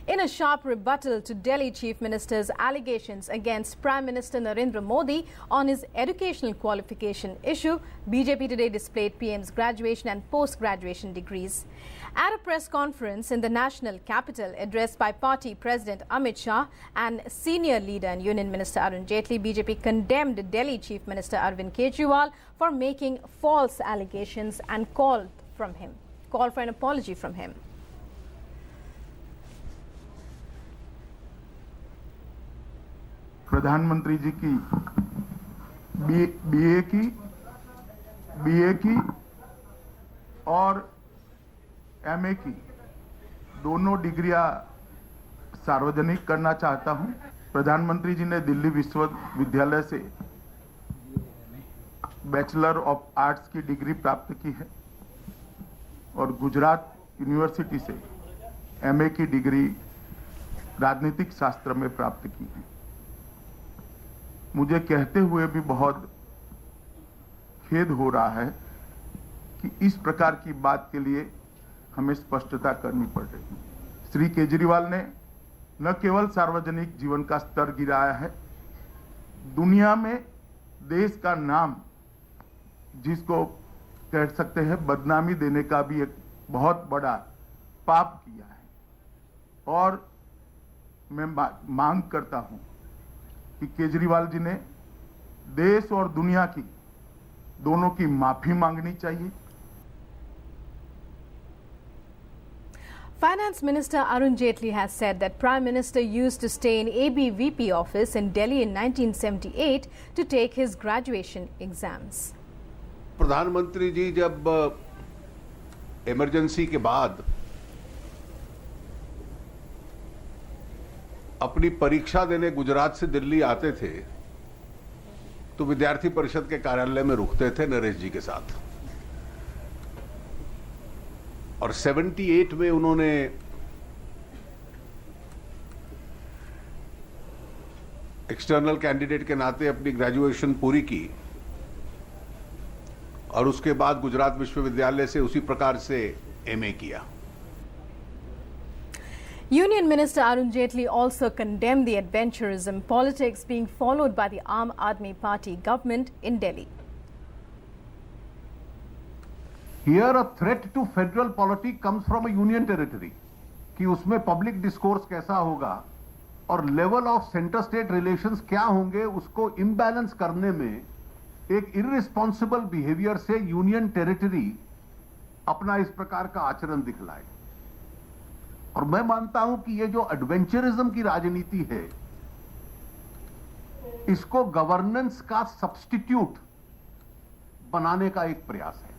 In a sharp rebuttal to Delhi Chief Minister's allegations against Prime Minister Narendra Modi on his educational qualification issue, BJP today displayed PM's graduation and post-graduation degrees. At a press conference in the national capital addressed by party President Amit Shah and senior leader and Union Minister Arun Jaitley, BJP condemned Delhi Chief Minister Arvind Kejriwal for making false allegations and called for an apology from him. प्रधानमंत्री जी की BA की और MA की दोनों डिग्रियां सार्वजनिक करना चाहता हूं। प्रधानमंत्री जी ने दिल्ली विश्वविद्यालय से बैचलर ऑफ आर्ट्स की डिग्री प्राप्त की है और गुजरात यूनिवर्सिटी से एमए की डिग्री राजनीतिक शास्त्र में प्राप्त की है। मुझे कहते हुए भी बहुत खेद हो रहा है कि इस प्रकार की बात के लिए हमें स्पष्टता करनी पड़ रही है। श्री केजरीवाल ने न केवल सार्वजनिक जीवन का स्तर गिराया है, दुनिया में देश का नाम, जिसको कह सकते हैं बदनामी देने का भी एक बहुत बड़ा पाप किया है। और मैं मांग करता हूं कि केजरीवाल जी ने देश और दुनिया की दोनों की माफी मांगनी चाहिए। Finance Minister Arun Jaitley has said that Prime Minister used to stay in ABVP office in Delhi in 1978 to take his graduation exams. प्रधानमंत्री जी जब इमरजेंसी के बाद अपनी परीक्षा देने गुजरात से दिल्ली आते थे तो विद्यार्थी परिषद के कार्यालय में रुकते थे नरेश जी के साथ। और 78 में उन्होंने एक्सटर्नल कैंडिडेट के नाते अपनी ग्रेजुएशन पूरी की और उसके बाद गुजरात विश्वविद्यालय से उसी प्रकार से एमए किया। Union Minister Arun Jaitley also condemned the adventurism politics being followed by the Aam Aadmi Party government in Delhi. Here a threat to federal polity comes from a union territory कि उसमें public discourse कैसा होगा और level of centre state relations क्या होंगे, उसको imbalance करने में एक इररिस्पॉन्सिबल बिहेवियर से यूनियन टेरिटरी अपना इस प्रकार का आचरण दिखलाए। और मैं मानता हूं कि ये जो एडवेंचरिज्म की राजनीति है, इसको गवर्नेंस का सब्स्टिट्यूट बनाने का एक प्रयास है।